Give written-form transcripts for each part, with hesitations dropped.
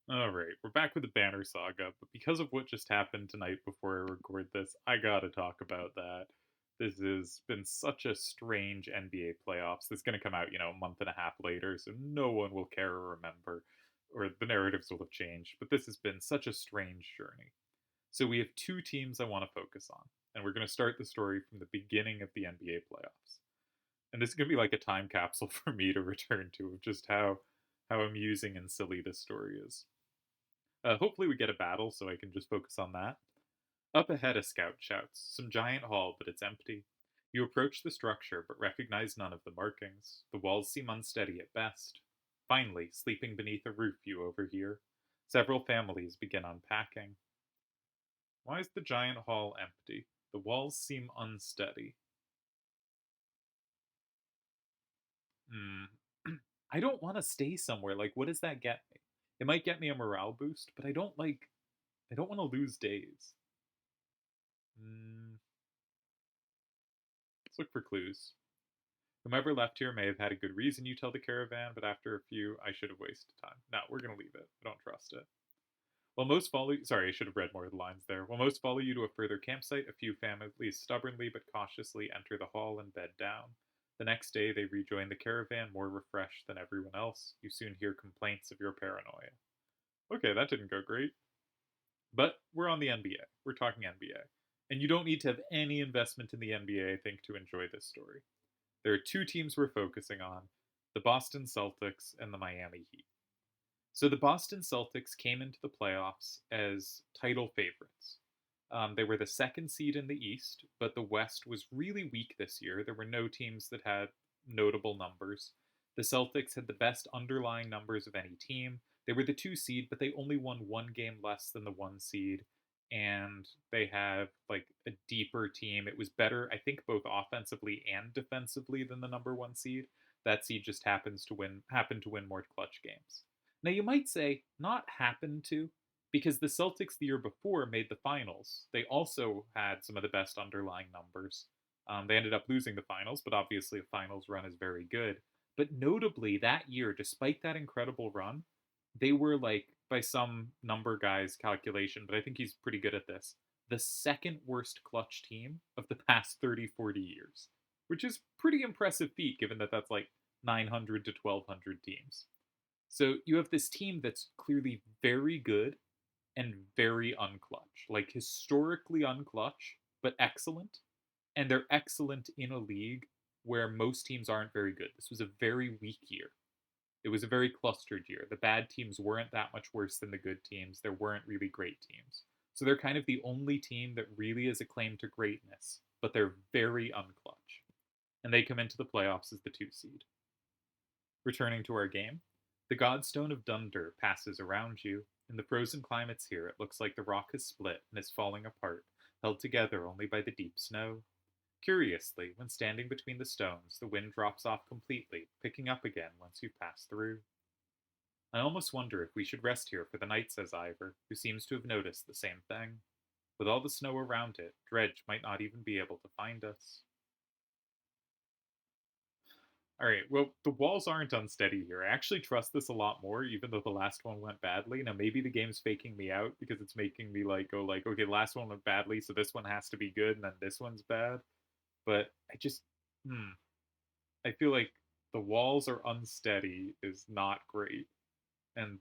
Alright, we're back with the Banner Saga, but because of what just happened tonight before I record this, I gotta talk about that. This has been such a strange NBA playoffs. This is gonna come out, a month and a half later, so no one will care or remember, or the narratives will have changed, but this has been such a strange journey. So we have two teams I want to focus on, and we're gonna start the story from the beginning of the NBA playoffs. And this is gonna be like a time capsule for me to return to of just how amusing and silly this story is. Hopefully, we get a battle so I can just focus on that. Up ahead, a scout shouts, some giant hall, but it's empty. You approach the structure, but recognize none of the markings. The walls seem unsteady at best. Finally, sleeping beneath a roof, you overhear. Several families begin unpacking. Why is the giant hall empty? The walls seem unsteady. Hmm. I don't want to stay somewhere. Like, what does that get me? It might get me a morale boost, but I don't want to lose days. Hmm. Let's look for clues. Whomever left here may have had a good reason, you tell the caravan, but after a few, I should have wasted time. No, we're going to leave it. I don't trust it. While most follow sorry, I should have read more of the lines there. While most follow you to a further campsite, a few families stubbornly but cautiously enter the hall and bed down. The next day, they rejoin the caravan more refreshed than everyone else. You soon hear complaints of your paranoia. Okay, that didn't go great. But we're on the NBA. We're talking NBA. And you don't need to have any investment in the NBA, I think, to enjoy this story. There are two teams we're focusing on, the Boston Celtics and the Miami Heat. So the Boston Celtics came into the playoffs as title favorites. They were the second seed in the East, but the West was really weak this year. There were no teams that had notable numbers. The Celtics had the best underlying numbers of any team. They were the two seed, but they only won one game less than the one seed. And they have like a deeper team. It was better, I think, both offensively and defensively than the number one seed. That seed just happened to win more clutch games. Now you might say not happened to, because the Celtics the year before made the finals. They also had some of the best underlying numbers. They ended up losing the finals, but obviously a finals run is very good. But notably, that year, despite that incredible run, they were like, by some number guy's calculation, but I think he's pretty good at this, the second worst clutch team of the past 30, 40 years, which is pretty impressive feat given that that's like 900 to 1200 teams. So you have this team that's clearly very good and very unclutch, like historically unclutch, but excellent. And they're excellent in a league where most teams aren't very good. This was a very weak year. It was a very clustered year. The bad teams weren't that much worse than the good teams. There weren't really great teams. So they're kind of the only team that really is a claim to greatness, but they're very unclutch. And they come into the playoffs as the two seed. Returning to our game, the Godstone of Dunder passes around you. In the frozen climates here, it looks like the rock has split and is falling apart, held together only by the deep snow. Curiously, when standing between the stones, the wind drops off completely, picking up again once you've passed through. I almost wonder if we should rest here for the night, says Ivor, who seems to have noticed the same thing. With all the snow around it, Dredge might not even be able to find us. All right, well, the walls aren't unsteady here. I actually trust this a lot more, even though the last one went badly. Now, maybe the game's faking me out because it's making me like go like, okay, the last one went badly, so this one has to be good, and then this one's bad. But hmm, I feel like the walls are unsteady is not great, and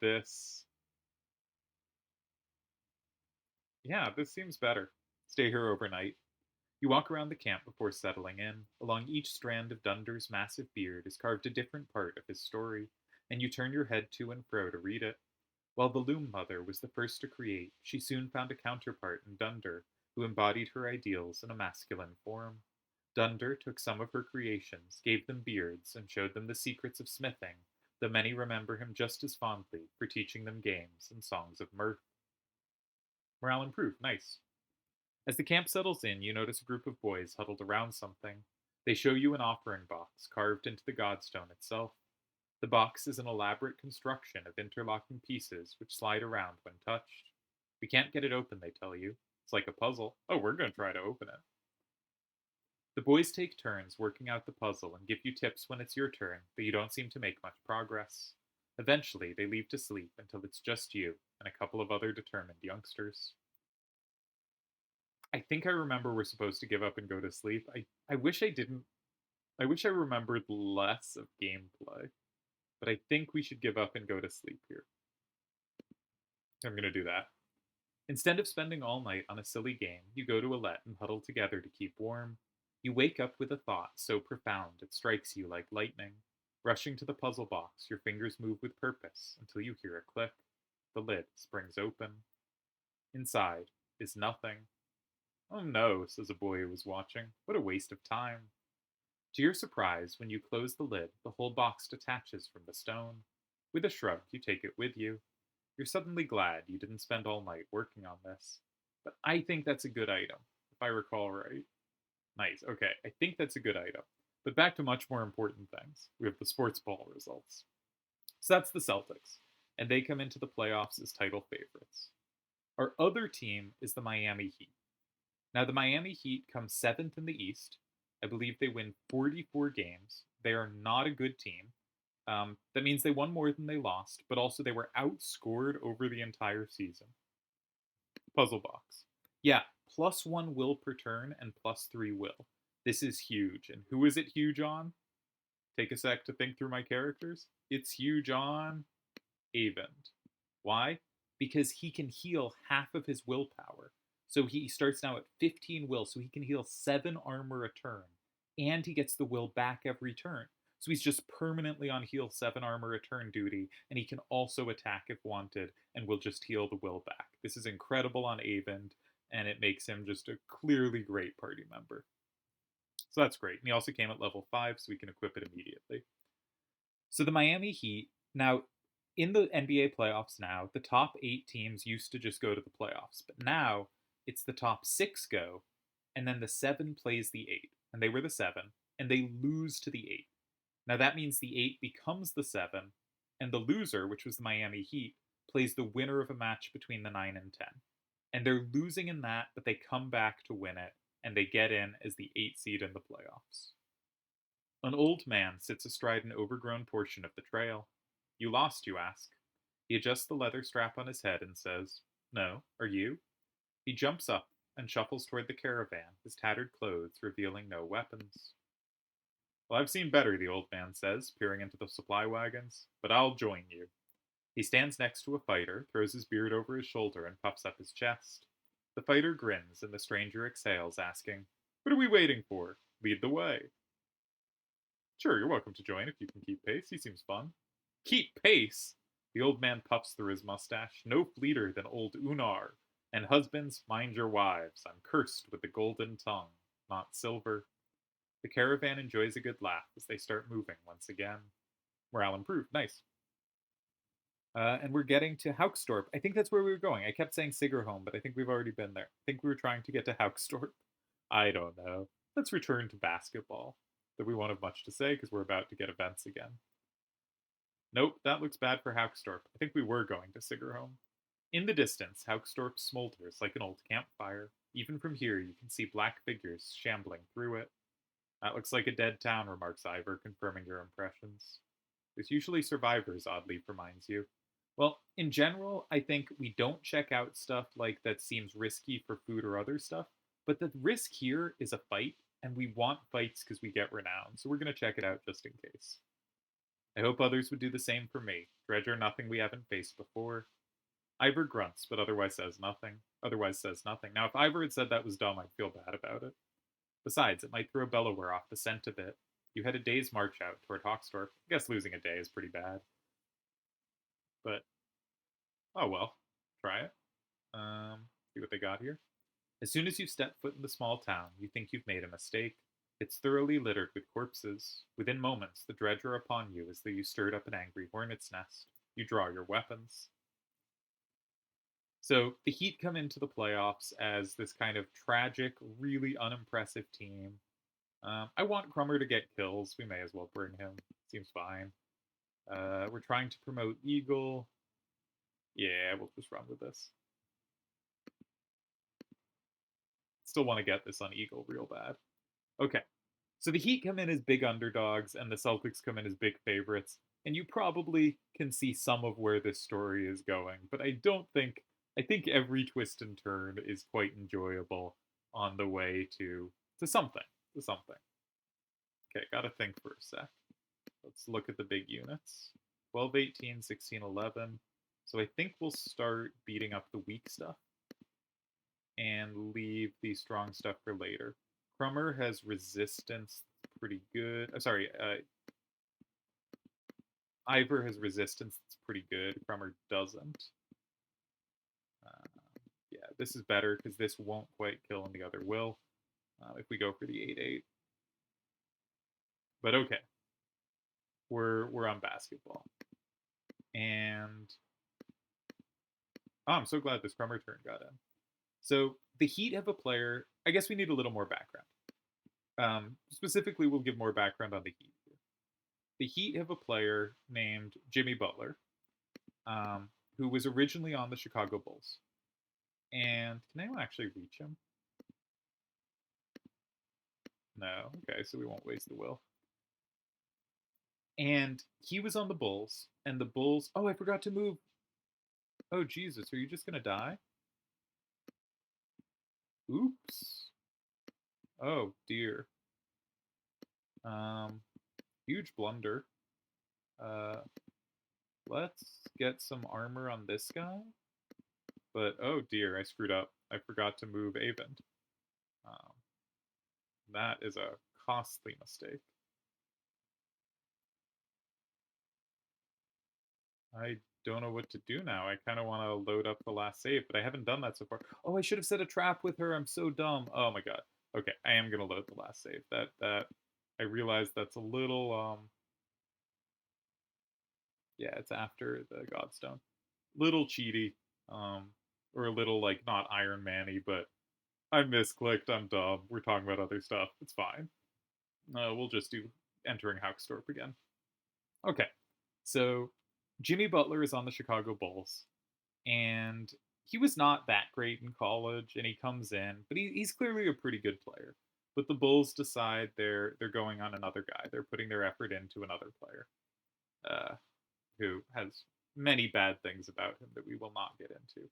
yeah, this seems better. Stay here overnight. You walk around the camp before settling in. Along each strand of Dunder's massive beard is carved a different part of his story, and you turn your head to and fro to read it. While the Loom Mother was the first to create, she soon found a counterpart in Dunder, who embodied her ideals in a masculine form. Dunder took some of her creations, gave them beards, and showed them the secrets of smithing, though many remember him just as fondly for teaching them games and songs of mirth. Morale improved, nice. As the camp settles in, you notice a group of boys huddled around something. They show you an offering box carved into the godstone itself. The box is an elaborate construction of interlocking pieces which slide around when touched. We can't get it open, they tell you. It's like a puzzle. Oh, we're going to try to open it. The boys take turns working out the puzzle and give you tips when it's your turn, but you don't seem to make much progress. Eventually, they leave to sleep until it's just you and a couple of other determined youngsters. I think I remember we're supposed to give up and go to sleep. I wish I didn't. I wish I remembered less of gameplay, but I think we should give up and go to sleep here. I'm going to do that. Instead of spending all night on a silly game, you go to Alette and huddle together to keep warm. You wake up with a thought so profound it strikes you like lightning. Rushing to the puzzle box, your fingers move with purpose until you hear a click. The lid springs open. Inside is nothing. Oh no, says a boy who was watching. What a waste of time. To your surprise, when you close the lid, the whole box detaches from the stone. With a shrug, you take it with you. You're suddenly glad you didn't spend all night working on this. But I think that's a good item, if I recall right. Nice, okay, I think that's a good item. But back to much more important things. We have the sports ball results. So that's the Celtics, and they come into the playoffs as title favorites. Our other team is the Miami Heat. Now, the Miami Heat come seventh in the East. I believe they win 44 games. They are not a good team. That means they won more than they lost, but also they were outscored over the entire season. Puzzle box. Yeah, +1 will per turn and +3 will. This is huge. And who is it huge on? Take a sec to think through my characters. It's huge on Avend. Why? Because he can heal half of his willpower. So he starts now at 15 will, so he can heal 7 armor a turn. And he gets the will back every turn. So he's just permanently on heal 7 armor a turn duty, and he can also attack if wanted, and will just heal the will back. This is incredible on Avend, and it makes him just a clearly great party member. So that's great. And he also came at level 5, so we can equip it immediately. So the Miami Heat, now in the NBA playoffs now, the top 8 teams used to just go to the playoffs, but now it's the top 6 go, and then the 7 plays the 8, and they were the 7, and they lose to the 8. Now that means the 8 becomes the 7, and the loser, which was the Miami Heat, plays the winner of a match between the 9 and 10. And they're losing in that, but they come back to win it, and they get in as the 8 seed in the playoffs. An old man sits astride an overgrown portion of the trail. You lost, you ask. He adjusts the leather strap on his head and says, No, are you? He jumps up and shuffles toward the caravan, his tattered clothes revealing no weapons. Well, I've seen better, the old man says, peering into the supply wagons, but I'll join you. He stands next to a fighter, throws his beard over his shoulder, and puffs up his chest. The fighter grins, and the stranger exhales, asking, What are we waiting for? Lead the way. Sure, you're welcome to join if you can keep pace. He seems fun. Keep pace? The old man puffs through his mustache. No fleeter than old Unar. And husbands, mind your wives. I'm cursed with the golden tongue, not silver. The caravan enjoys a good laugh as they start moving once again. Morale improved. Nice. And we're getting to Haukstorp. I think that's where we were going. I kept saying Sigerholm, but I think we've already been there. I think we were trying to get to Haukstorp. I don't know. Let's return to basketball. That we won't have much to say because we're about to get events again. Nope, that looks bad for Haukstorp. I think we were going to Sigerholm. In the distance, Haukstorp smolders like an old campfire. Even from here, you can see black figures shambling through it. That looks like a dead town, remarks Ivor, confirming your impressions. There's usually survivors, Oddleaf reminds you. Well, in general, I think we don't check out stuff like that seems risky for food or other stuff, but the risk here is a fight, and we want fights because we get renown, so we're going to check it out just in case. I hope others would do the same for me. Treasure nothing we haven't faced before. Ivor grunts, but otherwise says nothing. Now, if Ivor had said that was dumb, I'd feel bad about it. Besides, it might throw Bellower off the scent a bit. You had a day's march out toward Hawkstorp. I guess losing a day is pretty bad. But, oh well. Try it. See what they got here. As soon as you step foot in the small town, you think you've made a mistake. It's thoroughly littered with corpses. Within moments, the dredge are upon you as though you stirred up an angry hornet's nest. You draw your weapons. So the Heat come into the playoffs as this kind of tragic, really unimpressive team. I want Crummer to get kills. We may as well bring him. Seems fine. We're trying to promote Eagle. Yeah, we'll just run with this. Still want to get this on Eagle real bad. Okay. So the Heat come in as big underdogs, and the Celtics come in as big favorites. and you probably can see some of where this story is going, but I think every twist and turn is quite enjoyable on the way to something, to something. Okay, gotta think for a sec. Let's look at the big units. 12, 18, 16, 11. So I think we'll start beating up the weak stuff and leave the strong stuff for later. Crummer has resistance, pretty good. Sorry, Ivor has resistance, that's pretty good. Crummer doesn't. Uh, yeah, this is better because this won't quite kill and the other will. If we go for the 8-8. But okay, we're on basketball. And oh, I'm so glad this Crummer turn got in. So the Heat have a player. I guess we need a little more background. Specifically, we'll give more background on the Heat. The Heat have a player named Jimmy Butler, who was originally on the Chicago Bulls. And can anyone actually reach him? No. Okay, so we won't waste the will. And he was on the Bulls, and the Bulls. Oh, I forgot to move. Oh, Jesus, are you just gonna die? Oops. Oh, dear. Huge blunder. Uh, let's get some armor on this guy. But, oh dear, I screwed up. I forgot to move Avent. That is a costly mistake. I don't know what to do now. I kind of want to load up the last save, but I haven't done that so far. Oh, I should have set a trap with her. I'm so dumb. Oh my god. Okay, I am gonna load the last save. That I realize that's a little yeah, it's after the Godstone. Little cheaty, or a little like not Iron Man-y, but I misclicked. I'm dumb. We're talking about other stuff. It's fine. We'll just do entering Haukstorp again. Okay, so Jimmy Butler is on the Chicago Bulls, and he was not that great in college, and he comes in, but he's clearly a pretty good player. But the Bulls decide they're going on another guy. They're putting their effort into another player, who has many bad things about him that we will not get into.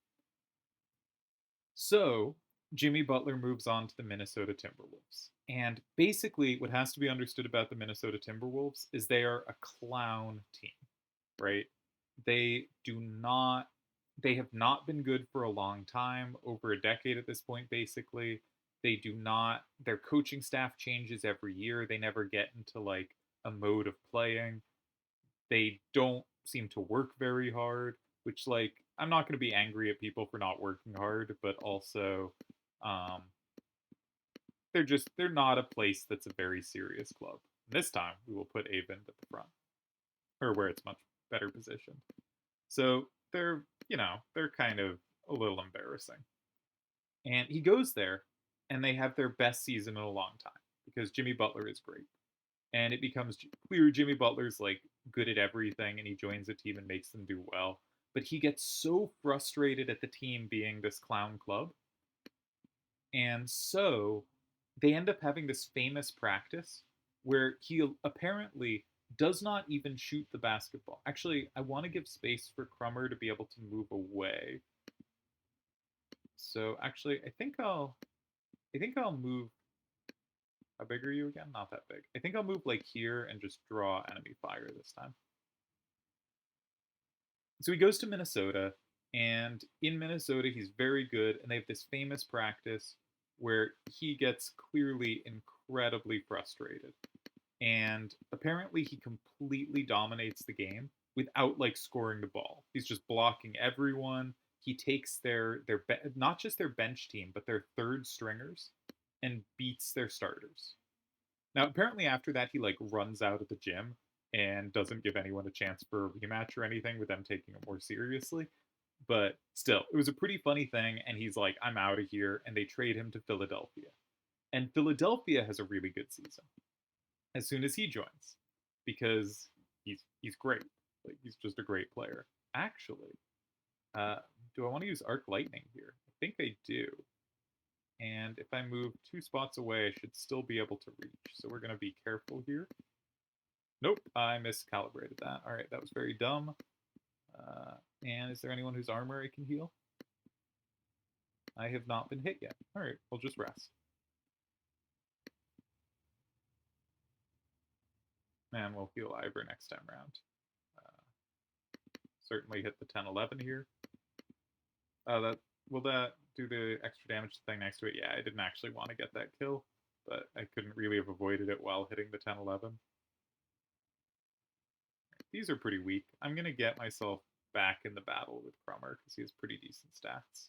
So Jimmy Butler moves on to the Minnesota Timberwolves. And basically, what has to be understood about the Minnesota Timberwolves is they are a clown team, right? They do not, they have not been good for a long time, over a decade at this point, basically. They do not, their coaching staff changes every year. They never get into like a mode of playing. They don't seem to work very hard, which like I'm not going to be angry at people for not working hard, but also um, they're not a place that's a very serious club. This time we will put Avent at the front, or where it's much better positioned. So they're kind of a little embarrassing. And he goes there, and they have their best season in a long time because Jimmy Butler is great. And it becomes clear Jimmy Butler's like good at everything, and he joins the team and makes them do well. But he gets so frustrated at the team being this clown club, and so they end up having this famous practice where he apparently does not even shoot the basketball. Actually, I want to give space for Crummer to be able to move away. So actually, I think I'll move. How big are you again? Not that big. I think I'll move like here and just draw enemy fire this time. So he goes to Minnesota, and in Minnesota, he's very good, and they have this famous practice where he gets clearly incredibly frustrated. And apparently, he completely dominates the game without like scoring the ball. He's just blocking everyone. He takes their not just their bench team, but their third stringers, and beats their starters. Now, apparently, after that, he like runs out of the gym and doesn't give anyone a chance for a rematch or anything with them taking it more seriously. But still, it was a pretty funny thing. And he's like, I'm out of here. And they trade him to Philadelphia. And Philadelphia has a really good season as soon as he joins because he's great. Like, he's just a great player. Actually, do I want to use Arc Lightning here? I think I do. And if I move 2 spots away, I should still be able to reach. So we're going to be careful here. Nope, I miscalibrated that. All right, that was very dumb. And is there anyone whose armor I can heal? I have not been hit yet. All right, we'll just rest. And we'll heal Ivor next time around. Certainly hit the 10-11 here. That will that do the extra damage thing next to it? Yeah, I didn't actually want to get that kill, but I couldn't really have avoided it while hitting the 10-11. These are pretty weak. I'm going to get myself back in the battle with Crummer because he has pretty decent stats.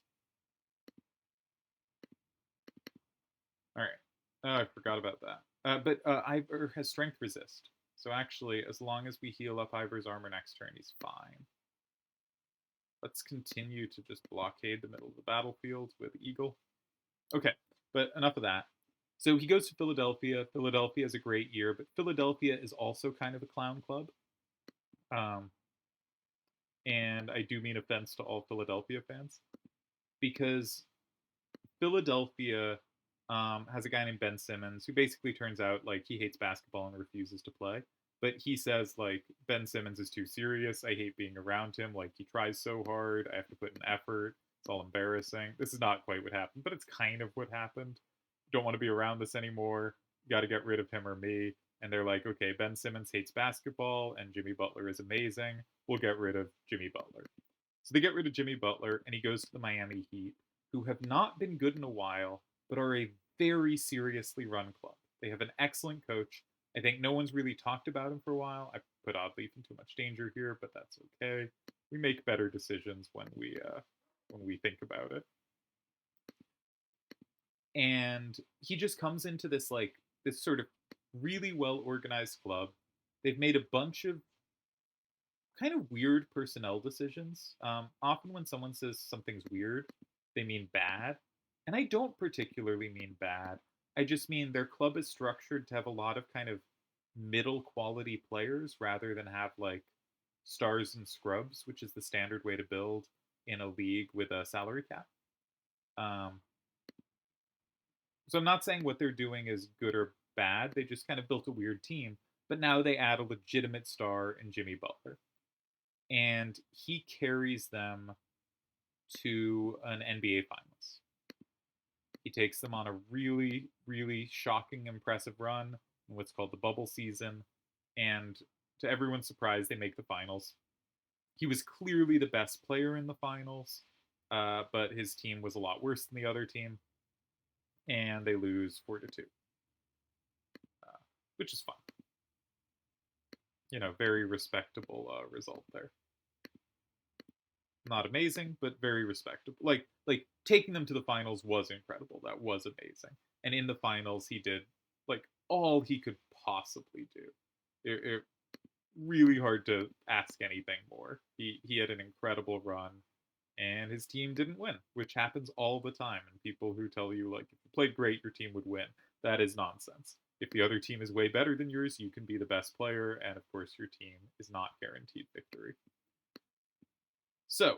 All right. I forgot about that. But Ivor has strength resist. So actually, as long as we heal up Ivor's armor next turn, he's fine. Let's continue to just blockade the middle of the battlefield with Eagle. Okay, but enough of that. So he goes to Philadelphia. Philadelphia has a great year, but Philadelphia is also kind of a clown club. Um, and I do mean offense to all Philadelphia fans, because Philadelphia has a guy named Ben Simmons who basically turns out like he hates basketball and refuses to play. But he says like Ben Simmons is too serious. I hate being around him. Like he tries so hard. I have to put in effort. It's all embarrassing. This is not quite what happened, but it's kind of what happened. Don't want to be around this anymore. Got to get rid of him or me. And they're like, okay, Ben Simmons hates basketball and Jimmy Butler is amazing. We'll get rid of Jimmy Butler. So they get rid of Jimmy Butler and he goes to the Miami Heat, who have not been good in a while, but are a very seriously run club. They have an excellent coach. I think no one's really talked about him for a while. I put Oddleif in too much danger here, but that's okay. We make better decisions when we think about it. And he just comes into this like this sort of really well organized club. They've made a bunch of kind of weird personnel decisions. Often when someone says something's weird, they mean bad. And I don't particularly mean bad. I just mean their club is structured to have a lot of kind of middle quality players rather than have like stars and scrubs, which is the standard way to build in a league with a salary cap. Um, so I'm not saying what they're doing is good or bad. They just kind of built a weird team. But now they add a legitimate star in Jimmy Butler. And he carries them to an NBA Finals. He takes them on a really, really shocking, impressive run in what's called the bubble season. And to everyone's surprise, they make the finals. He was clearly the best player in the finals, but his team was a lot worse than the other team. And they lose 4-2, which is fun. Very respectable result there. Not amazing, but very respectable. Like taking them to the finals was incredible. That was amazing. And in the finals, he did like all he could possibly do. It really hard to ask anything more. He had an incredible run, and his team didn't win, which happens all the time. And people who tell you like if you played great, your team would win. That is nonsense. If the other team is way better than yours, you can be the best player, and of course, your team is not guaranteed victory. So,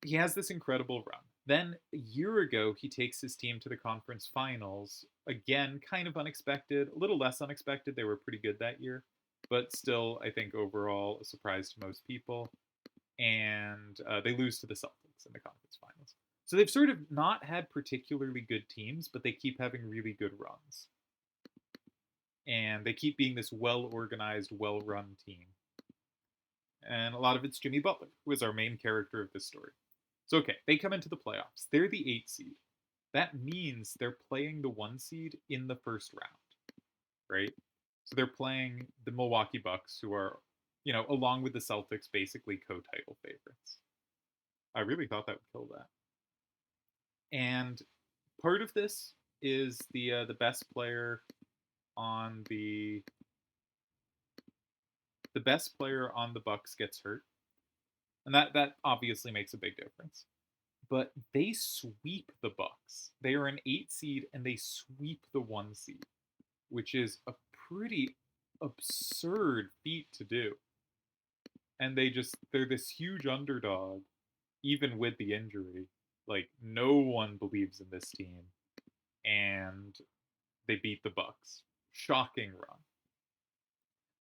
he has this incredible run. Then, a year ago, he takes his team to the conference finals. Again, kind of unexpected, a little less unexpected. They were pretty good that year, but still, I think overall, a surprise to most people. And they lose to the Celtics in the conference finals. So they've sort of not had particularly good teams, but they keep having really good runs. And they keep being this well organized, well run team. And a lot of it's Jimmy Butler, who is our main character of this story. So, okay, they come into the playoffs. They're the 8 seed. That means they're playing the 1 seed in the first round, right? So they're playing the Milwaukee Bucks, who are, along with the Celtics, basically co-title favorites. I really thought that would kill that. And part of this is the best player on the best player on the Bucks gets hurt, and that obviously makes a big difference. But they sweep the Bucks. They are an 8 seed and they sweep the 1 seed, which is a pretty absurd feat to do. And they're this huge underdog, even with the injury. Like no one believes in this team, and they beat the Bucks. Shocking run.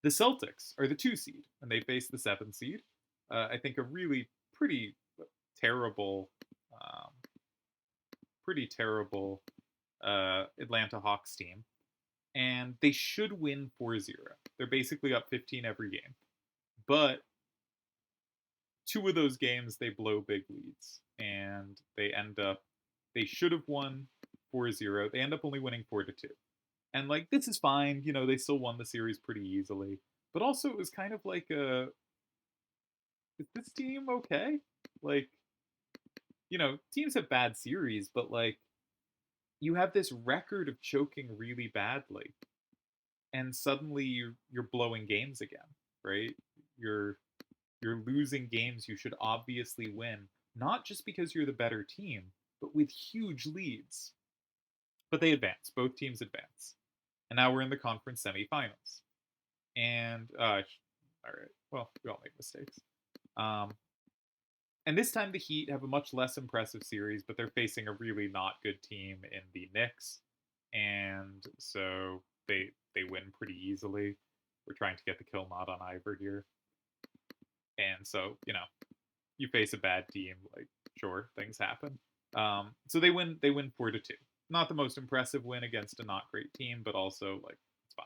The Celtics are the 2 seed, and they face the 7 seed. I think a really terrible, um, pretty terrible Atlanta Hawks team, and they should win 4-0. They're basically up 15 every game, but 2 of those games they blow big leads, and they should have won 4-0. They end up only winning 4-2. And like this is fine, they still won the series pretty easily. But also it was kind of like is this team okay? Like, teams have bad series, but like you have this record of choking really badly, and suddenly you're blowing games again, right? You're you're losing games you should obviously win, not just because you're the better team, but with huge leads. But they advance. Both teams advance. And now we're in the conference semifinals. And all right, well, we all make mistakes. Um, and this time the Heat have a much less impressive series, but they're facing a really not good team in the Knicks, and so they win pretty easily. We're trying to get the kill not on Ivor here, and so you face a bad team, like sure things happen. So they win 4-2. Not the most impressive win against a not great team, but also like it's fine.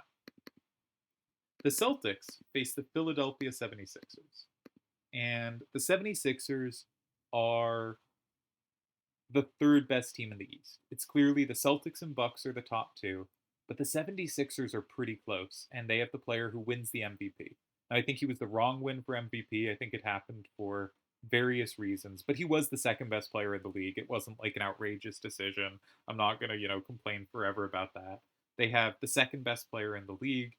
The Celtics face the Philadelphia 76ers. And the 76ers are the third best team in the East. It's clearly the Celtics and Bucks are the top two, but the 76ers are pretty close, and they have the player who wins the MVP. Now, I think he was the wrong win for MVP. I think it happened for various reasons, but he was the second best player in the league. It wasn't like an outrageous decision. I'm not going to, complain forever about that. They have the second best player in the league,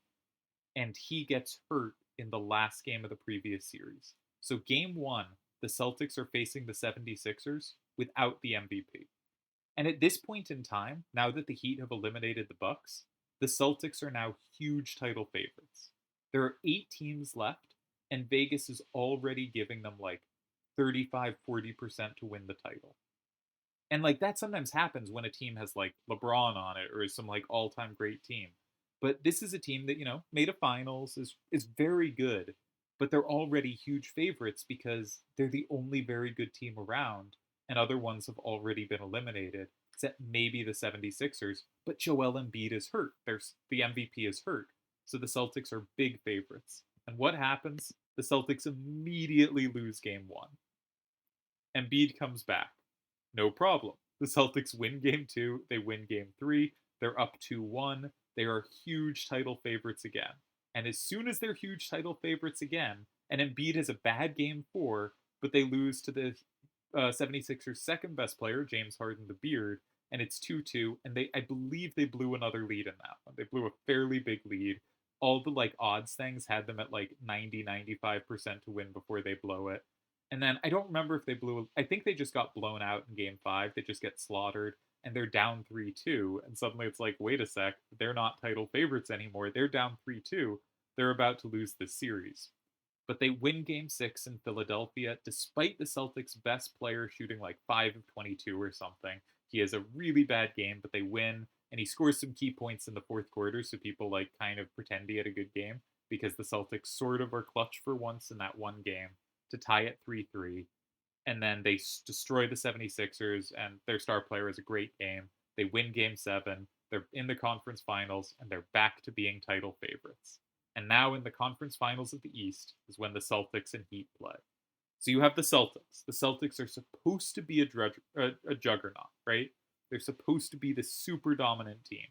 and he gets hurt in the last game of the previous series. So, game one, the Celtics are facing the 76ers without the MVP. And at this point in time, now that the Heat have eliminated the Bucks, the Celtics are now huge title favorites. There are 8 teams left, and Vegas is already giving them like 35-40% to win the title. And like that sometimes happens when a team has like LeBron on it or is some like all-time great team. But this is a team that, made a finals, is very good, but they're already huge favorites because they're the only very good team around, and other ones have already been eliminated, except maybe the 76ers, but Joel Embiid is hurt. The MVP is hurt. So the Celtics are big favorites. And what happens? The Celtics immediately lose game one. Embiid comes back. No problem. The Celtics win game two, they win game three, they're up 2-1. They are huge title favorites again. And as soon as they're huge title favorites again, and Embiid has a bad game four, but they lose to the 76ers' second best player, James Harden the Beard, and it's 2-2, and I believe they blew another lead in that one. They blew a fairly big lead. All the like odds things had them at like 90-95% to win before they blow it. And then I don't remember if they I think they just got blown out in game 5. They just get slaughtered, and they're down 3-2, and suddenly it's like, wait a sec, they're not title favorites anymore. They're down 3-2. They're about to lose this series. But they win game 6 in Philadelphia, despite the Celtics' best player shooting like 5 of 22 or something. He has a really bad game, but they win, and he scores some key points in the fourth quarter, so people like kind of pretend he had a good game, because the Celtics sort of are clutch for once in that one game to tie it 3-3. And then they destroy the 76ers, and their star player has a great game. They win game 7. They're in the conference finals, and they're back to being title favorites. And now in the conference finals of the East is when the Celtics and Heat play. So you have the Celtics. The Celtics are supposed to be a juggernaut, right? They're supposed to be the super dominant team.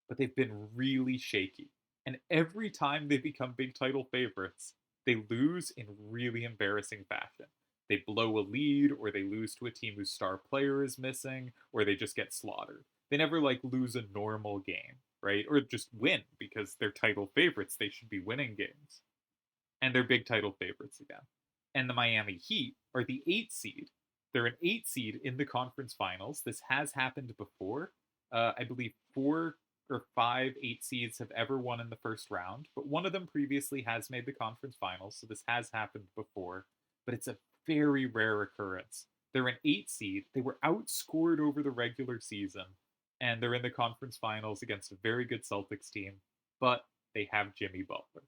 But they've been really shaky. And every time they become big title favorites, they lose in really embarrassing fashion. They blow a lead, or they lose to a team whose star player is missing, or they just get slaughtered. They never like lose a normal game, right? Or just win because they're title favorites. They should be winning games. And they're big title favorites again. And the Miami Heat are the 8th seed. They're an 8th seed in the conference finals. This has happened before. I believe 4 or 5 8 seeds have ever won in the first round, but one of them previously has made the conference finals, so this has happened before, but it's a very rare occurrence. They're an 8 seed. They were outscored over the regular season, and they're in the conference finals against a very good Celtics team, but they have Jimmy Butler.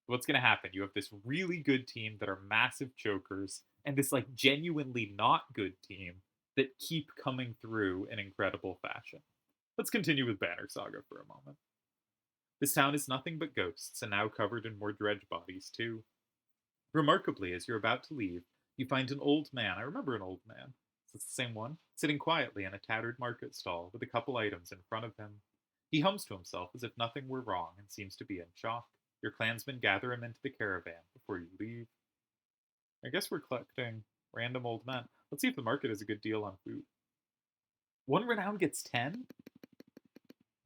What's going to happen? You have this really good team that are massive chokers, and this like genuinely not good team that keep coming through in incredible fashion. Let's continue with Banner Saga for a moment. This town is nothing but ghosts, and now covered in more dredge bodies, too. Remarkably, as you're about to leave, you find an old man. I remember an old man. It's the same one, sitting quietly in a tattered market stall with a couple items in front of him. He hums to himself as if nothing were wrong and seems to be in shock. Your clansmen gather him into the caravan before you leave. I guess we're collecting random old men. Let's see if the market has a good deal on food. One renown gets 10?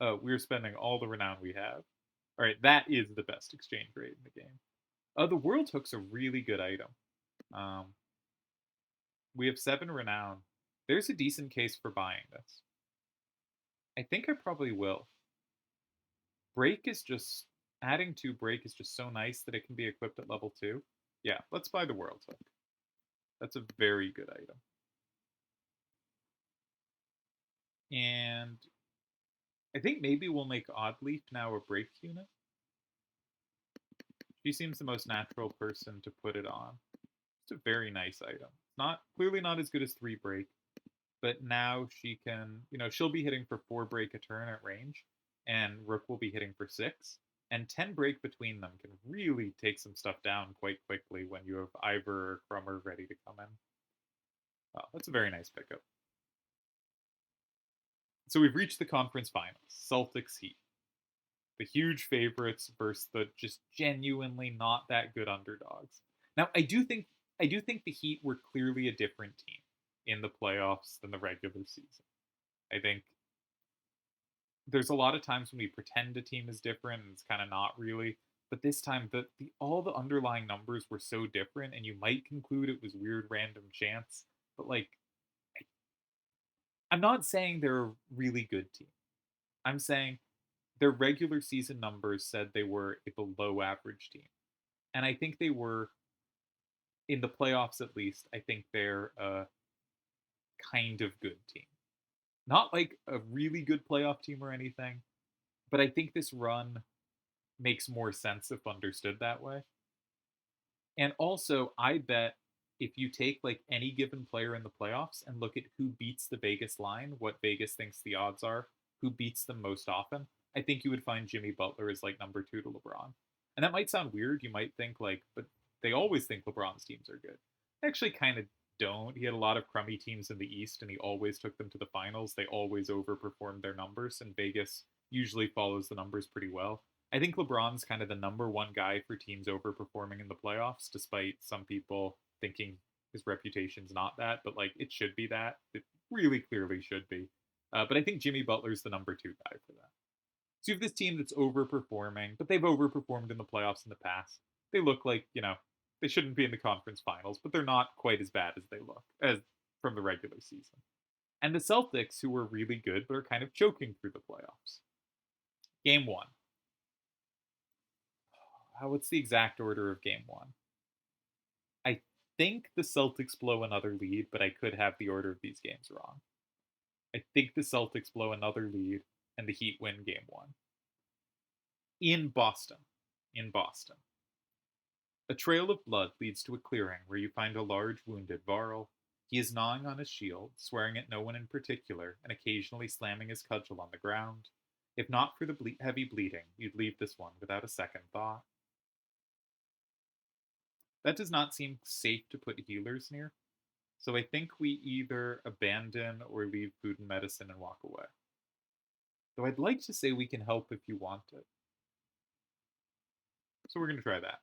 Oh, we're spending all the renown we have. Alright, that is the best exchange rate in the game. The World Hook's a really good item. We have 7 renown. There's a decent case for buying this. I think I probably will. Break is just... Adding 2 break is just so nice that it can be equipped at level 2. Yeah, let's buy the World Hook. That's a very good item. And I think maybe we'll make Oddleaf now a break unit. She seems the most natural person to put it on. It's a very nice item. Clearly not as good as 3 break, but now she can, she'll be hitting for 4 break a turn at range, and Rook will be hitting for 6. And 10 break between them can really take some stuff down quite quickly when you have Ivor or Crummer ready to come in. Oh, that's a very nice pickup. So we've reached the conference finals. Celtics Heat. The huge favorites versus the just genuinely not that good underdogs. Now, I do think the Heat were clearly a different team in the playoffs than the regular season. I think there's a lot of times when we pretend a team is different and it's kind of not really. But this time, all the underlying numbers were so different, and you might conclude it was weird random chance. But like, I'm not saying they're a really good team. I'm saying their regular season numbers said they were a below average team. And I think they were, in the playoffs at least, I think they're a kind of good team. Not like a really good playoff team or anything, but I think this run makes more sense if understood that way. And also, I bet if you take like any given player in the playoffs and look at who beats the Vegas line, what Vegas thinks the odds are, who beats them most often, I think you would find Jimmy Butler is like number 2 to LeBron. And that might sound weird. You might think like, but they always think LeBron's teams are good. They actually kind of don't. He had a lot of crummy teams in the East, and he always took them to the finals. They always overperformed their numbers, and Vegas usually follows the numbers pretty well. I think LeBron's kind of the number 1 guy for teams overperforming in the playoffs, despite some people thinking his reputation's not that, but like it should be that. It really clearly should be. But I think Jimmy Butler's the number 2 guy for that. So you have this team that's overperforming, but they've overperformed in the playoffs in the past. They look like, they shouldn't be in the conference finals, but they're not quite as bad as they look as from the regular season. And the Celtics, who were really good, but are kind of choking through the playoffs. Game 1. What's the exact order of game 1? I think the Celtics blow another lead, but I could have the order of these games wrong. I think the Celtics blow another lead, and the Heat win game 1. In Boston. A trail of blood leads to a clearing where you find a large wounded Varl. He is gnawing on his shield, swearing at no one in particular, and occasionally slamming his cudgel on the ground. If not for the heavy bleeding, you'd leave this one without a second thought. That does not seem safe to put healers near, so I think we either abandon or leave food and medicine and walk away. Though I'd like to say we can help if you want it. So we're going to try that.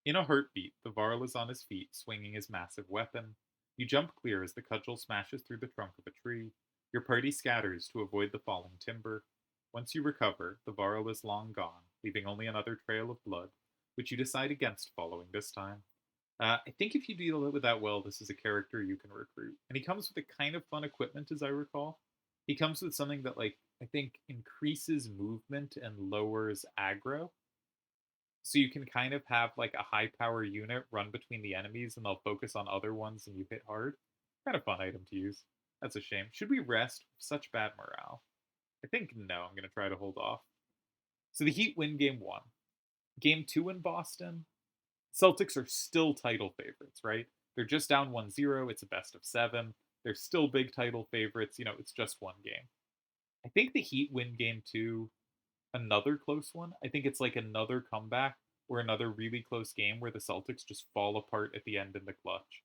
In a heartbeat, the Varl is on his feet, swinging his massive weapon. You jump clear as the cudgel smashes through the trunk of a tree. Your party scatters to avoid the falling timber. Once you recover, the Varl is long gone, leaving only another trail of blood, which you decide against following this time. I think if you deal with that well, this is a character you can recruit. And he comes with a kind of fun equipment, as I recall. He comes with something that, like, I think increases movement and lowers aggro. So you can kind of have, like, a high power unit run between the enemies, and they'll focus on other ones and you hit hard. Kind of fun item to use. That's a shame. Should we rest? Such bad morale. I think no, I'm going to try to hold off. So the Heat win game one. Game two in Boston, Celtics are still title favorites, right? They're just down 1-0. It's a best of seven. They're still big title favorites. It's just one game. I think the Heat win game two, another close one. I think it's like another comeback or another really close game where the Celtics just fall apart at the end in the clutch.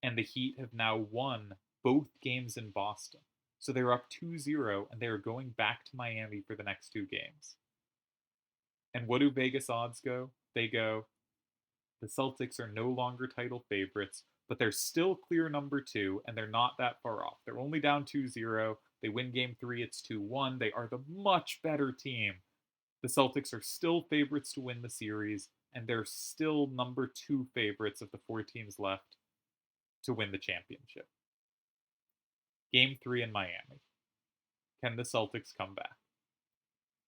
And the Heat have now won both games in Boston. So they're up 2-0 and they are going back to Miami for the next two games. And what do Vegas odds go? They go, the Celtics are no longer title favorites, but they're still clear number two, and they're not that far off. They're only down 2-0. They win game three, it's 2-1. They are the much better team. The Celtics are still favorites to win the series, and they're still number two favorites of the four teams left to win the championship. Game three in Miami. Can the Celtics come back?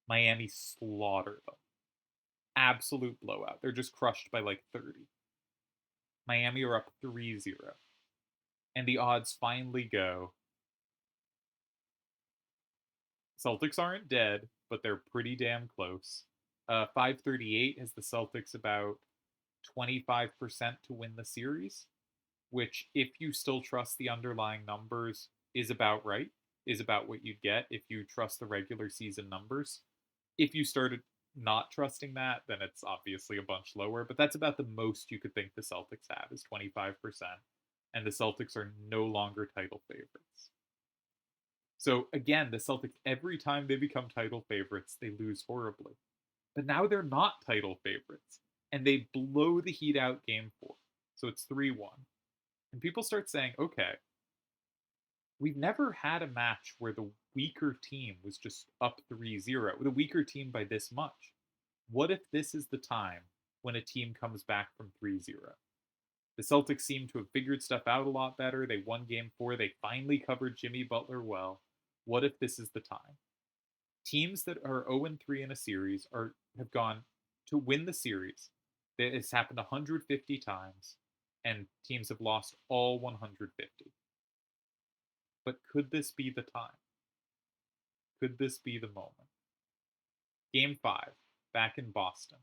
Miami slaughter them. Absolute blowout. They're just crushed by like 30. Miami are up 3-0. And the odds finally go, Celtics aren't dead, but they're pretty damn close. 538 has the Celtics about 25% to win the series, which, if you still trust the underlying numbers, is about right, is about what you'd get if you trust the regular season numbers. If you started not trusting that, then it's obviously a bunch lower, but that's about the most you could think the Celtics have is 25%, and the Celtics are no longer title favorites. So again, the Celtics, every time they become title favorites, they lose horribly. But now they're not title favorites, and they blow the Heat out game four. So it's 3-1. And people start saying, okay, we've never had a match where the weaker team was just up 3-0, the weaker team by this much. What if this is the time when a team comes back from 3-0? The Celtics seem to have figured stuff out a lot better. They won game four. They finally covered Jimmy Butler well. What if this is the time? Teams that are 0-3 in a series have gone to win the series. It's happened 150 times, and teams have lost all 150. But could this be the time? Could this be the moment? Game five, back in Boston.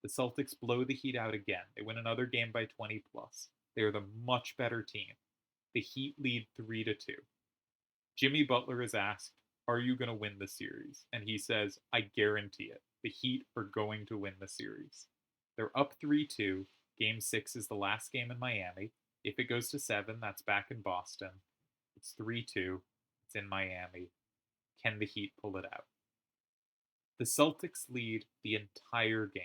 The Celtics blow the Heat out again. They win another game by 20 plus. They are the much better team. The Heat lead 3-2. Jimmy Butler is asked, are you going to win the series? And he says, I guarantee it. The Heat are going to win the series. They're up 3-2. Game 6 is the last game in Miami. If it goes to 7, that's back in Boston. It's 3-2. It's in Miami. Can the Heat pull it out? The Celtics lead the entire game.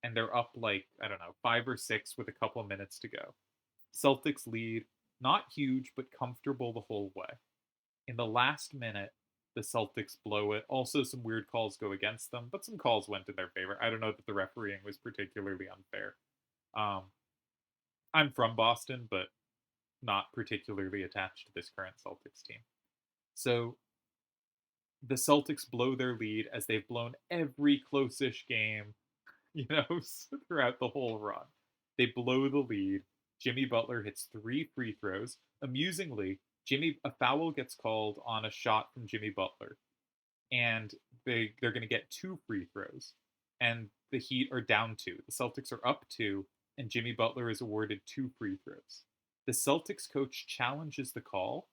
And they're up like, I don't know, 5 or 6 with a couple of minutes to go. Celtics lead, not huge, but comfortable the whole way. In the last minute, the Celtics blow it. Also, some weird calls go against them, but some calls went in their favor. I don't know that the refereeing was particularly unfair. I'm from Boston, but not particularly attached to this current Celtics team. So the Celtics blow their lead as they've blown every close-ish game, throughout the whole run. They blow the lead. Jimmy Butler hits 3 free throws. Amusingly, a foul gets called on a shot from Jimmy Butler, and they're going to get 2 free throws, and the Heat are down 2. The Celtics are up 2, and Jimmy Butler is awarded 2 free throws. The Celtics coach challenges the call,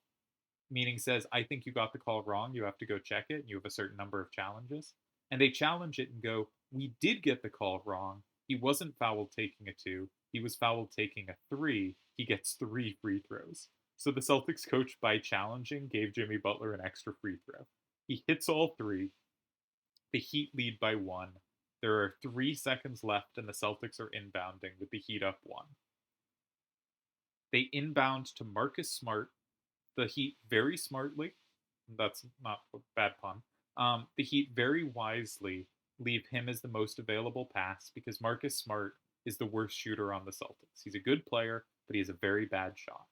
meaning says, I think you got the call wrong. You have to go check it, and you have a certain number of challenges. And they challenge it and go, we did get the call wrong. He wasn't fouled taking a 2. He was fouled taking a 3. He gets 3 free throws. So the Celtics coach, by challenging, gave Jimmy Butler an extra free throw. He hits all 3. The Heat lead by 1. There are 3 seconds left, and the Celtics are inbounding with the Heat up 1. They inbound to Marcus Smart. The Heat very smartly, that's not a bad pun, the Heat very wisely leave him as the most available pass because Marcus Smart is the worst shooter on the Celtics. He's a good player, but he has a very bad shot.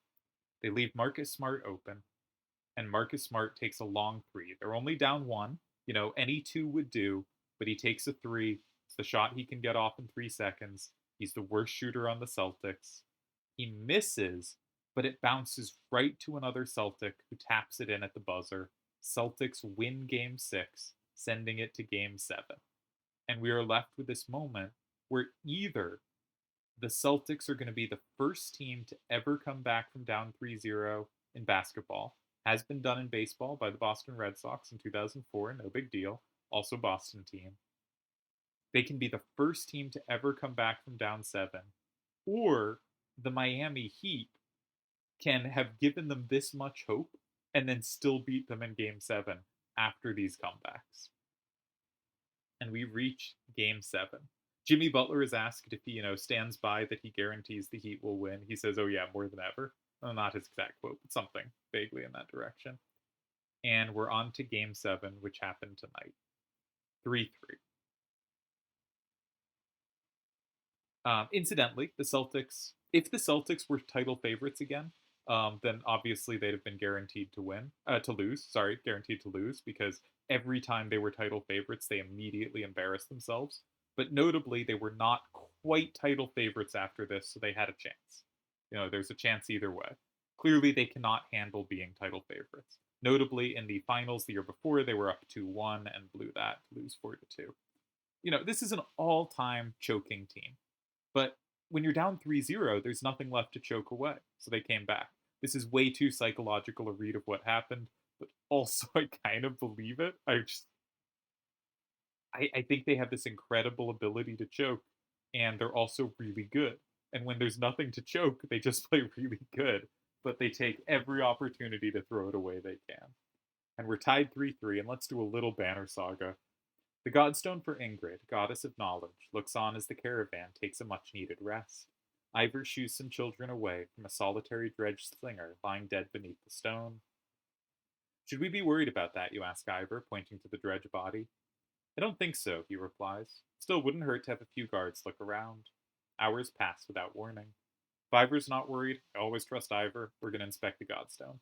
They leave Marcus Smart open, and Marcus Smart takes a long 3. They're only down 1. Any 2 would do, but he takes a 3. It's the shot he can get off in 3 seconds. He's the worst shooter on the Celtics. He misses, but it bounces right to another Celtic who taps it in at the buzzer. Celtics win game 6. sending it to game 7. And we are left with this moment where either the Celtics are going to be the first team to ever come back from down 3-0 in basketball. Has been done in baseball by the Boston Red Sox in 2004, no big deal. Also Boston team. They can be the first team to ever come back from down 7. Or the Miami Heat can have given them this much hope and then still beat them in game 7 after these comebacks. And we reach game 7. Jimmy Butler is asked if he, stands by that he guarantees the Heat will win. He says, "Oh yeah, more than ever." Well, not his exact quote, but something vaguely in that direction. And we're on to game 7, which happened tonight. 3-3. Incidentally, the Celtics, if the Celtics were title favorites again, then obviously they'd have been guaranteed to lose. Sorry, guaranteed to lose, because every time they were title favorites, they immediately embarrassed themselves. But notably, they were not quite title favorites after this, so they had a chance. There's a chance either way. Clearly, they cannot handle being title favorites. Notably, in the finals the year before, they were up 2-1 and blew that to lose 4-2. This is an all-time choking team. But when you're down 3-0, there's nothing left to choke away. So they came back. This is way too psychological a read of what happened, but also I kind of believe it. I think they have this incredible ability to choke, and they're also really good. And when there's nothing to choke, they just play really good, but they take every opportunity to throw it away they can. And we're tied 3-3, and let's do a little banner saga. The godstone for Ingrid, goddess of knowledge, looks on as the caravan takes a much-needed rest. Ivor shoos some children away from a solitary dredge slinger lying dead beneath the stone. "Should we be worried about that?" you ask Ivor, pointing to the dredge body. "I don't think so," he replies. "Still, wouldn't hurt to have a few guards look around." Hours pass without warning. If Ivor's not worried, I always trust Ivor. We're going to inspect the godstone.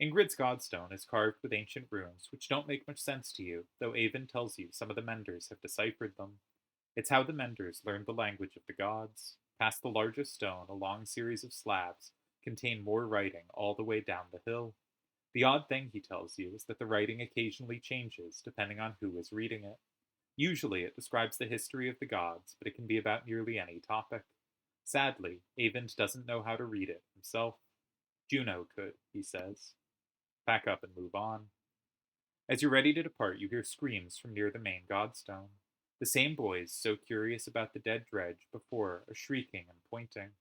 Ingrid's godstone is carved with ancient runes, which don't make much sense to you, though Avon tells you some of the menders have deciphered them. It's how the menders learned the language of the gods. Past the largest stone, a long series of slabs contain more writing all the way down the hill. The odd thing, he tells you, is that the writing occasionally changes depending on who is reading it. Usually it describes the history of the gods, but it can be about nearly any topic. Sadly, Avon doesn't know how to read it himself. Juno could, he says. Pack up and move on. As you're ready to depart, you hear screams from near the main godstone. The same boys, so curious about the dead dredge before, are shrieking and pointing.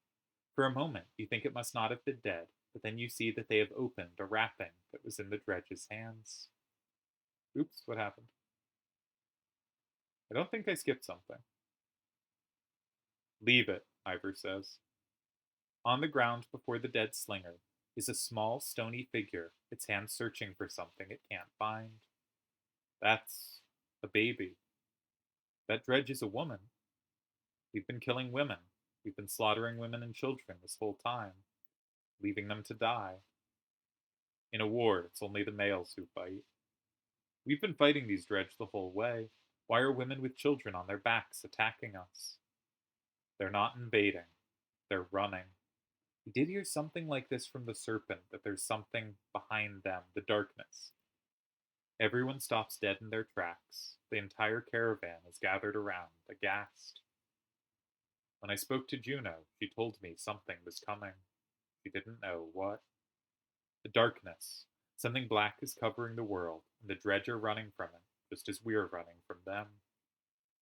For a moment, you think it must not have been dead, but then you see that they have opened a wrapping that was in the dredge's hands. Oops, what happened? I don't think I skipped something. "Leave it," Ivor says. On the ground before the dead slinger is a small, stony figure, its hands searching for something it can't find. That's a baby. That dredge is a woman. We've been killing women. We've been slaughtering women and children this whole time, leaving them to die. In a war, it's only the males who fight. We've been fighting these dredge the whole way. Why are women with children on their backs attacking us? They're not invading. They're running. We did hear something like this from the serpent, that there's something behind them, the darkness. Everyone stops dead in their tracks. The entire caravan is gathered around, aghast. When I spoke to Juno, she told me something was coming. She didn't know what. The darkness. Something black is covering the world, and the dredge are running from it, just as we're running from them.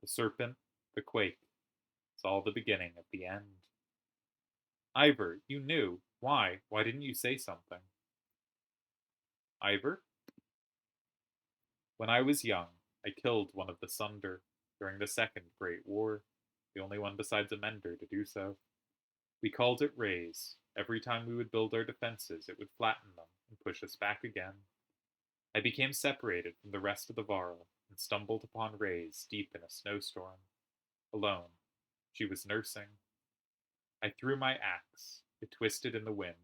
The serpent, the quake. It's all the beginning of the end. Ivor, you knew. Why? Why didn't you say something? Ivor? When I was young, I killed one of the Sunder during the Second Great War, the only one besides a mender to do so. We called it Rays. Every time we would build our defenses, it would flatten them and push us back again. I became separated from the rest of the Varl and stumbled upon Rays deep in a snowstorm. Alone. She was nursing. I threw my axe. It twisted in the wind.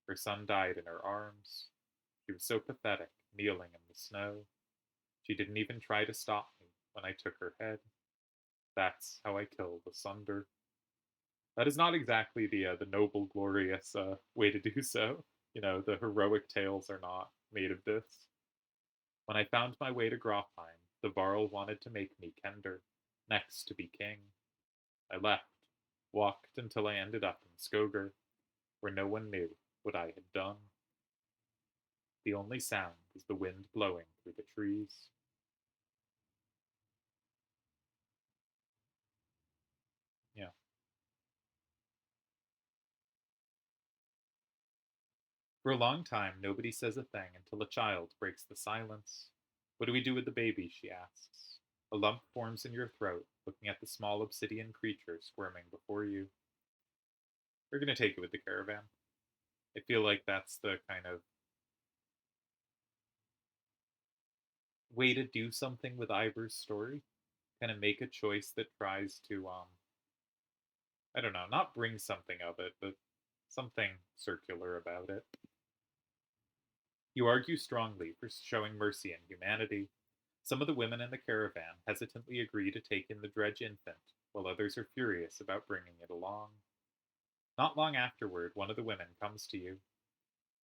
Her son died in her arms. She was so pathetic, kneeling in the snow. She didn't even try to stop me when I took her head. That's how I killed the Sunder. That is not exactly the noble, glorious way to do so. The heroic tales are not made of this. When I found my way to Grofheim, the Varl wanted to make me Kender, next to be king. I left, walked until I ended up in Skoger, where no one knew what I had done. The only sound was the wind blowing through the trees. Yeah. For a long time, nobody says a thing until a child breaks the silence. What do we do with the baby? She asks. A lump forms in your throat, looking at the small obsidian creature squirming before you. We're going to take it with the caravan. I feel like that's the kind of way to do something with Ivor's story. Kind of make a choice that tries to, I don't know, not bring something of it, but something circular about it. You argue strongly for showing mercy and humanity. Some of the women in the caravan hesitantly agree to take in the dredge infant, while others are furious about bringing it along. Not long afterward, one of the women comes to you.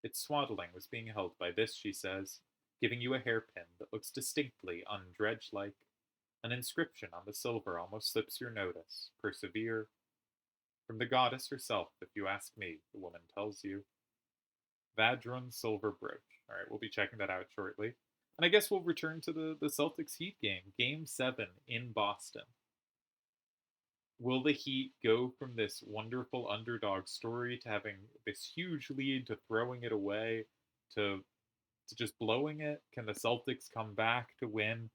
Its swaddling was being held by this, she says, giving you a hairpin that looks distinctly undredge like. An inscription on the silver almost slips your notice. Persevere. From the goddess herself, if you ask me, the woman tells you. Vadrun Silver Brooch. Alright, we'll be checking that out shortly. And I guess we'll return to the Celtics Heat game, Game 7 in Boston. Will the Heat go from this wonderful underdog story to having this huge lead to throwing it away to just blowing it? Can the Celtics come back to win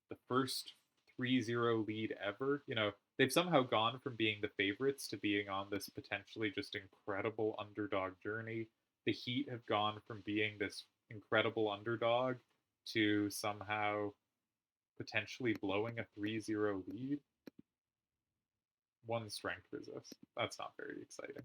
the first 3-0 lead ever? You know, they've somehow gone from being the favorites to being on this potentially just incredible underdog journey. The Heat have gone from being this incredible underdog to somehow potentially blowing a 3-0 lead. One strength resist. That's not very exciting.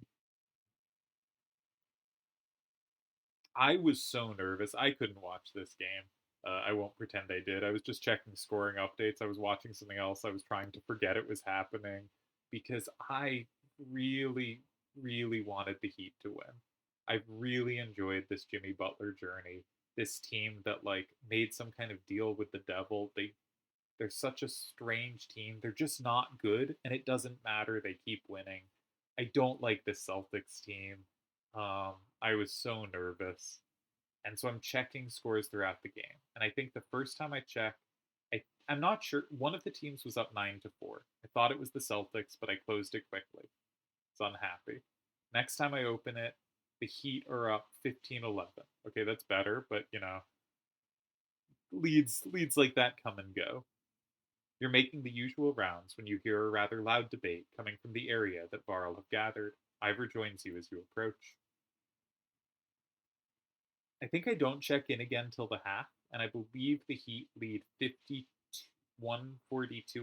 I was so nervous. I couldn't watch this game. I won't pretend I did. I was just checking scoring updates. I was watching something else. I was trying to forget it was happening because I really, really wanted the Heat to win. I've really enjoyed this Jimmy Butler journey. This team that like made some kind of deal with the devil. They're such a strange team. They're just not good, and it doesn't matter. They keep winning. I don't like this Celtics team. I was so nervous. And so I'm checking scores throughout the game. And I think the first time I checked, I'm not sure. One of the teams was up 9-4. I thought it was the Celtics, but I closed it quickly. So unhappy. Next time I open it, the Heat are up 15-11. Okay, that's better, but you know, leads like that come and go. You're making the usual rounds when you hear a rather loud debate coming from the area that Varl have gathered. Ivor joins you as you approach. I think I don't check in again till the half, and I believe the Heat lead 51-42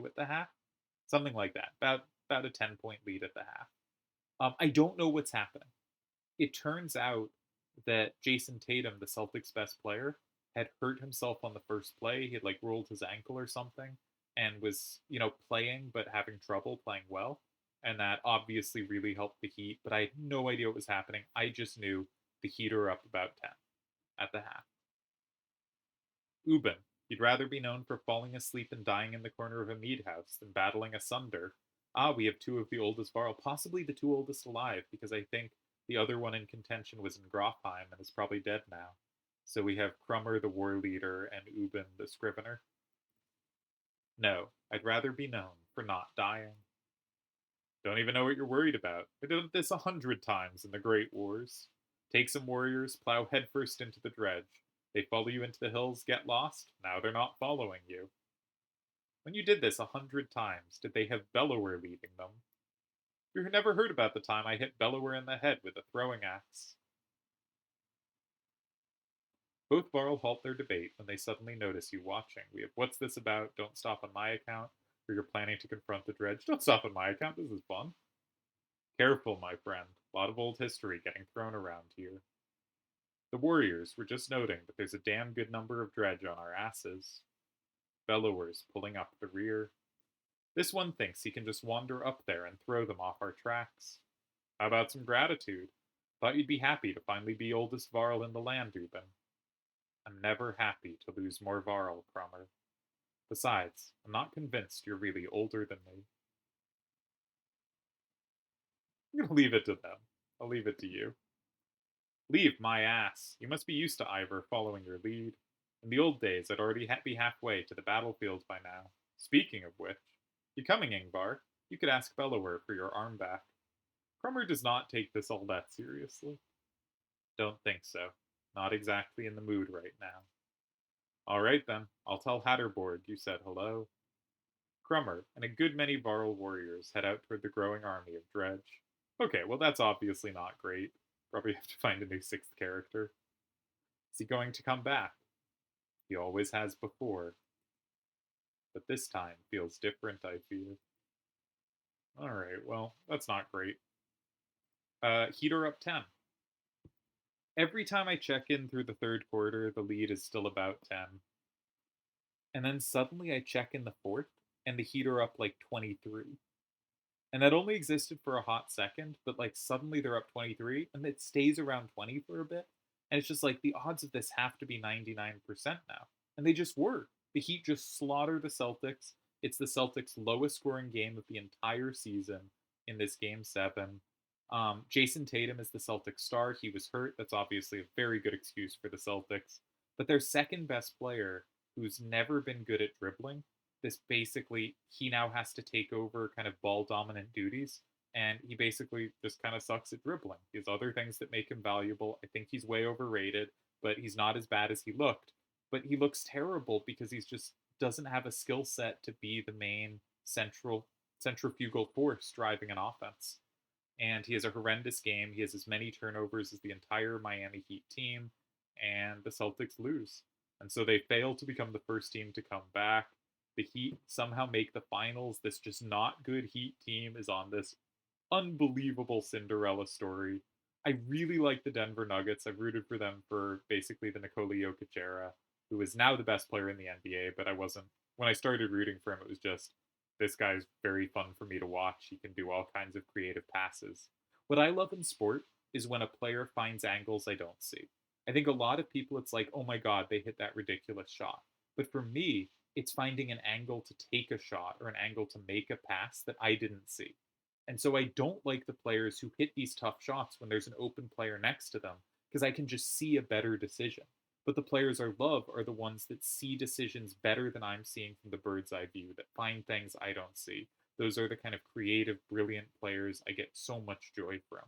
at the half. Something like that. About a 10-point lead at the half. I don't know what's happening. It turns out that Jason Tatum, the Celtics' best player, had hurt himself on the first play. He had like rolled his ankle or something and was, you know, playing but having trouble playing well. And that obviously really helped the Heat, but I had no idea what was happening. I just knew the Heat are up about 10 at the half. Ubin, he'd rather be known for falling asleep and dying in the corner of a mead house than battling asunder. Ah, we have two of the oldest Varl, possibly the two oldest alive, because I think the other one in contention was in Grofheim and is probably dead now. So we have Crummer, the war leader, and Ubin, the scrivener. No, I'd rather be known for not dying. Don't even know what you're worried about. I did this 100 times in the Great Wars. Take some warriors, plow headfirst into the dredge. They follow you into the hills, get lost. Now they're not following you. When you did this 100 times, did they have Bellower leading them? You never heard about the time I hit Bellower in the head with a throwing axe. Both Varl halt their debate when they suddenly notice you watching. We have What's This About? Don't Stop on My Account. Or you're planning to confront the dredge. Don't stop on my account, this is fun. Careful, my friend. A lot of old history getting thrown around here. The warriors were just noting that there's a damn good number of dredge on our asses. Bellowers pulling up the rear. This one thinks he can just wander up there and throw them off our tracks. How about some gratitude? Thought you'd be happy to finally be oldest Varl in the land, Ubin. I'm never happy to lose more Varl, Crummer. Besides, I'm not convinced you're really older than me. I'm gonna leave it to them. I'll leave it to you. Leave my ass. You must be used to Ivor following your lead. In the old days, I'd already be halfway to the battlefield by now. Speaking of which, you coming, Ingvar? You could ask Bellower for your arm back. Crummer does not take this all that seriously. Don't think so. Not exactly in the mood right now. All right then, I'll tell Hatterborg you said hello. Crummer and a good many Varl warriors head out toward the growing army of Dredge. Okay, well that's obviously not great. Probably have to find a new sixth character. Is he going to come back? He always has before. But this time feels different, I fear. Alright, well, that's not great. Heater up 10. Every time I check in through the third quarter, the lead is still about 10. And then suddenly I check in the fourth, and the Heater up like 23. And that only existed for a hot second, but like suddenly they're up 23, and it stays around 20 for a bit. And it's just like the odds of this have to be 99% now. And they just were. The Heat just slaughter the Celtics. It's the Celtics' lowest scoring game of the entire season in this game 7. Jason Tatum is the Celtics star. He was hurt. That's obviously a very good excuse for the Celtics. But their second best player, who's never been good at dribbling, this basically, he now has to take over kind of ball dominant duties. And he basically just kind of sucks at dribbling. He has other things that make him valuable. I think he's way overrated, but he's not as bad as he looked. But he looks terrible because he's just doesn't have a skill set to be the main centrifugal force driving an offense. And he has a horrendous game. He has as many turnovers as the entire Miami Heat team, and the Celtics lose. And so they fail to become the first team to come back. The Heat somehow make the finals. This just not good Heat team is on this unbelievable Cinderella story. I really like the Denver Nuggets. I've rooted for them for basically the Nikola Jokic era, who is now the best player in the NBA, but I wasn't. When I started rooting for him, it was just, this guy's very fun for me to watch. He can do all kinds of creative passes. What I love in sport is when a player finds angles I don't see. I think a lot of people, it's like, oh my God, they hit that ridiculous shot. But for me, it's finding an angle to take a shot or an angle to make a pass that I didn't see. And so I don't like the players who hit these tough shots when there's an open player next to them because I can just see a better decision. But the players I love are the ones that see decisions better than I'm seeing from the bird's eye view, that find things I don't see. Those are the kind of creative, brilliant players I get so much joy from.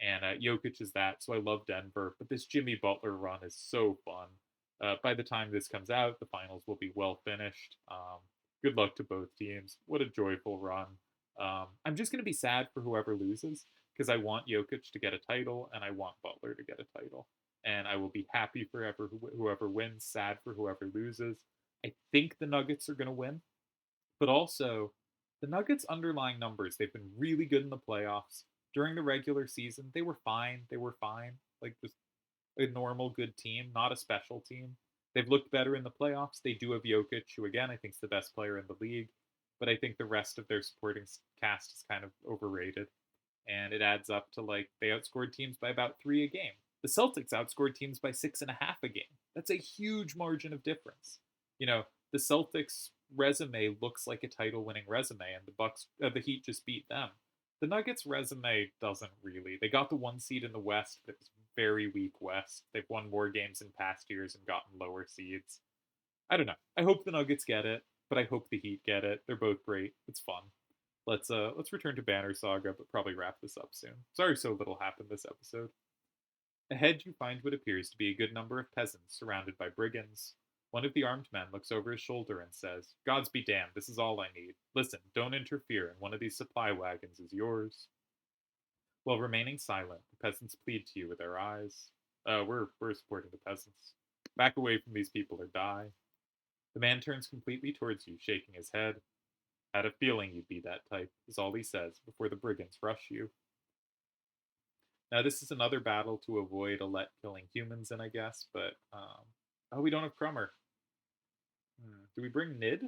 And Jokic is that, so I love Denver. But this Jimmy Butler run is so fun. By the time this comes out, the finals will be well finished. Good luck to both teams. What a joyful run. I'm just going to be sad for whoever loses because I want Jokic to get a title and I want Butler to get a title. And I will be happy for whoever wins, sad for whoever loses. I think the Nuggets are going to win, but also the Nuggets' underlying numbers, they've been really good in the playoffs. During the regular season, they were fine. They were fine. Like just a normal good team, not a special team. They've looked better in the playoffs. They do have Jokic, who again I think is the best player in the league, but I think the rest of their supporting cast is kind of overrated, and it adds up to like they outscored teams by about 3 a game. The Celtics outscored teams by 6.5 a game. That's a huge margin of difference. You know, the Celtics resume looks like a title-winning resume, and the Heat just beat them. The Nuggets resume doesn't really. They got the 1 seed in the West, but it was very weak West. They've won more games in past years and gotten lower seeds. I don't know. I hope the Nuggets get it, but I hope the Heat get it. They're both great. It's fun. Let's return to Banner Saga, but probably wrap this up soon. Sorry so little happened this episode. Ahead you find what appears to be a good number of peasants surrounded by brigands. One of the armed men looks over his shoulder and says, Gods be damned, this is all I need. Listen, don't interfere, and one of these supply wagons is yours. While remaining silent, the peasants plead to you with their eyes. We're supporting the peasants. Back away from these people or die. The man turns completely towards you, shaking his head. Had a feeling you'd be that type, is all he says before the brigands rush you. Now, this is another battle to avoid Alette killing humans in, I guess, but, oh, we don't have Crummer. Do we bring Nid?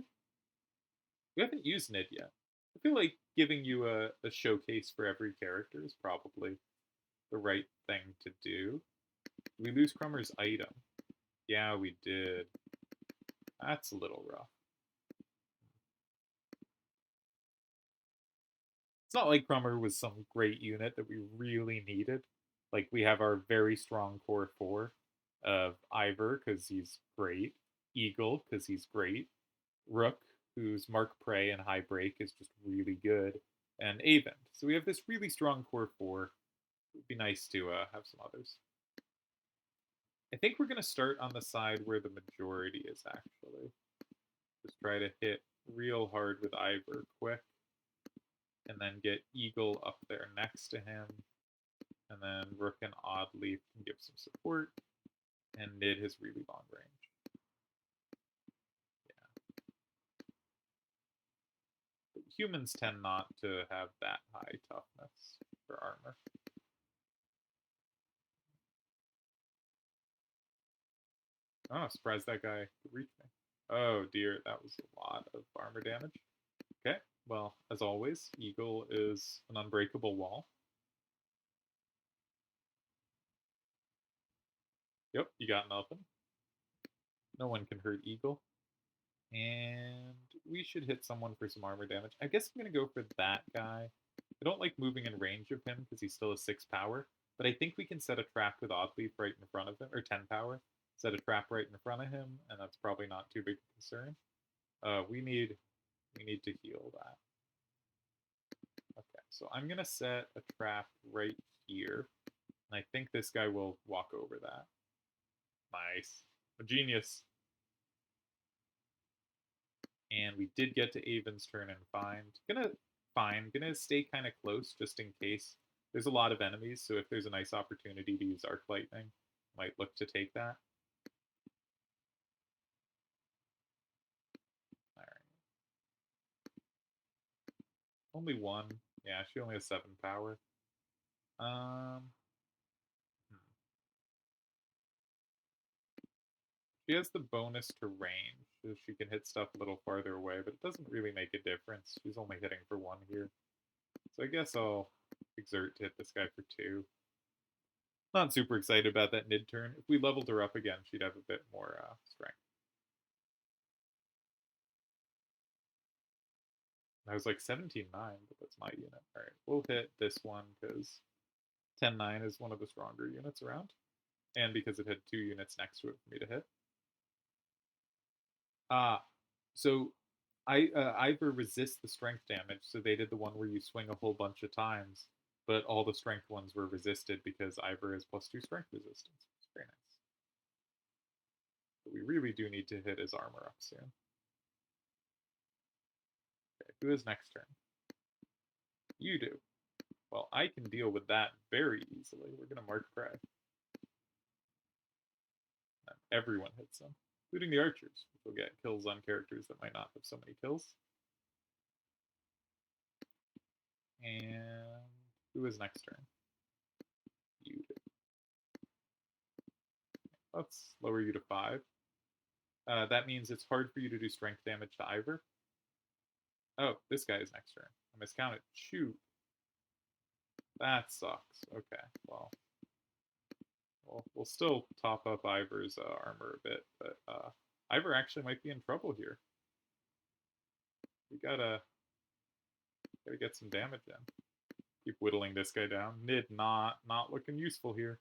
We haven't used Nid yet. I feel like giving you a showcase for every character is probably the right thing to do. We lose Crummer's item. Yeah, we did. That's a little rough. It's not like Crummer was some great unit that we really needed. Like, we have our very strong core four of Ivor, because he's great, Eagle, because he's great, Rook, whose Mark Prey and High Break is just really good, and Avon. So we have this really strong core four. It would be nice to have some others. I think we're going to start on the side where the majority is, actually. Just try to hit real hard with Ivor quick, and then get Eagle up there next to him, and then Rook and Oddleaf can give some support, and Nid has really long range. Yeah. But humans tend not to have that high toughness for armor. Oh, surprised that guy could reach me. Oh dear, that was a lot of armor damage. Okay, well, as always, Eagle is an unbreakable wall. Yep, you got nothing. No one can hurt Eagle. And we should hit someone for some armor damage. I guess I'm going to go for that guy. I don't like moving in range of him because he's still a 6 power. But I think we can set a trap with Oddleaf right in front of him, or 10 power. Set a trap right in front of him, and that's probably not too big a concern. We need to heal that. Okay, so I'm gonna set a trap right here, and I think this guy will walk over that. Nice, a genius. And we did get to Avon's turn and gonna stay kind of close just in case. There's a lot of enemies, so if there's a nice opportunity to use Arc Lightning, might look to take that. All right. Only one. Yeah, she only has 7 power. Um, She has the bonus to range, so she can hit stuff a little farther away, but it doesn't really make a difference. She's only hitting for 1 here. So I guess I'll exert to hit this guy for 2. Not super excited about that mid turn. If we leveled her up again, she'd have a bit more strength. I was like 17-9, but that's my unit. All right, we'll hit this one because 10-9 is one of the stronger units around, and because it had 2 units next to it for me to hit. So Ivor resists the strength damage, so they did the one where you swing a whole bunch of times, but all the strength ones were resisted because Ivor has +2 strength resistance. It's very nice. But we really do need to hit his armor up soon. Okay, who is next turn? You do. Well, I can deal with that very easily. We're going to Mark Prey. And everyone hits them, including the archers, which will get kills on characters that might not have so many kills. And who is next turn? You do. Let's lower you to 5. That means it's hard for you to do strength damage to Ivor. Oh, this guy is next turn. I miscounted. Shoot. That sucks. Okay, well, we'll still top up Ivor's armor a bit, but Ivor actually might be in trouble here. We gotta get some damage in. Keep whittling this guy down. Nid not looking useful here.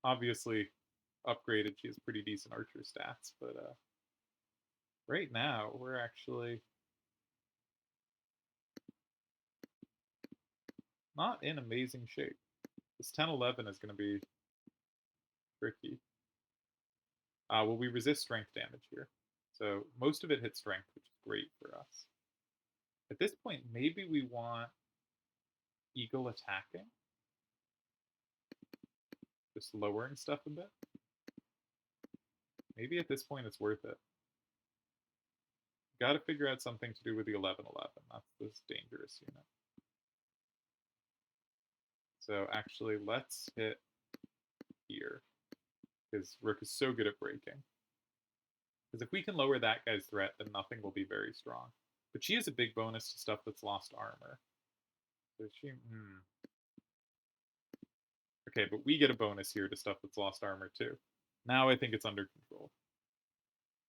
Obviously, upgraded, she has pretty decent archer stats, but right now we're actually not in amazing shape. This 10-11 is going to be tricky. Well, we resist strength damage here. So most of it hits strength, which is great for us. At this point, maybe we want Eagle attacking. Just lowering stuff a bit. Maybe at this point it's worth it. Got to figure out something to do with the 11-11. That's this dangerous unit. So actually, let's hit here. Because Rook is so good at breaking. Because if we can lower that guy's threat, then nothing will be very strong. But she has a big bonus to stuff that's lost armor. So she... Okay, but we get a bonus here to stuff that's lost armor too. Now I think it's under control.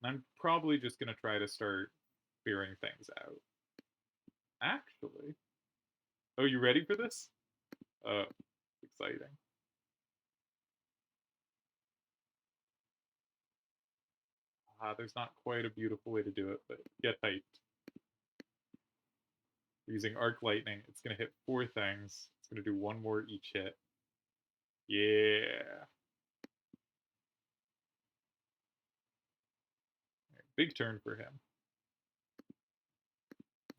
I'm probably just going to try to start clearing things out. Actually. Oh, you ready for this? Exciting. There's not quite a beautiful way to do it, but get hyped. Using arc lightning, it's going to hit 4 things. It's going to do 1 more each hit. Yeah. Big turn for him.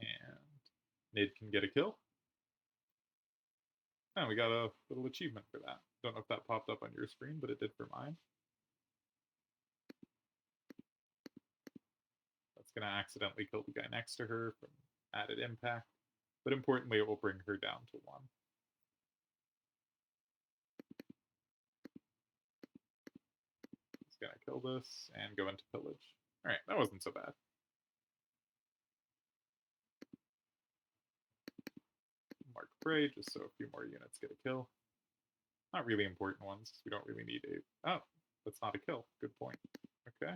And Nid can get a kill. And we got a little achievement for that. Don't know if that popped up on your screen, but it did for mine. That's going to accidentally kill the guy next to her from added impact. But importantly, it will bring her down to 1. It's going to kill this and go into pillage. Alright, that wasn't so bad. Mark Prey, just so a few more units get a kill. Not really important ones, we don't really need a... Oh, that's not a kill. Good point. Okay.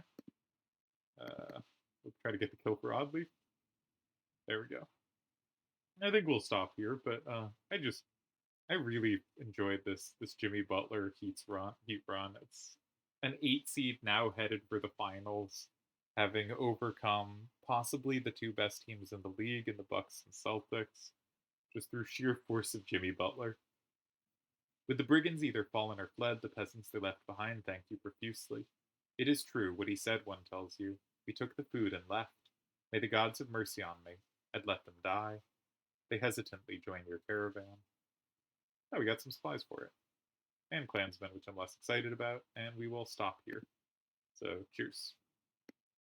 We'll try to get the kill for Oddleaf. There we go. I think we'll stop here, but I really enjoyed this Jimmy Butler heat run. It's an 8 seed now headed for the finals, having overcome possibly the 2 best teams in the league in the Bucks and Celtics, just through sheer force of Jimmy Butler. With the brigands either fallen or fled, the peasants they left behind thank you profusely. It is true what he said, one tells you. We took the food and left. May the gods have mercy on me. I'd let them die. They hesitantly join your caravan. Oh, we got some supplies for it. And clansmen, which I'm less excited about, and we will stop here. So, cheers.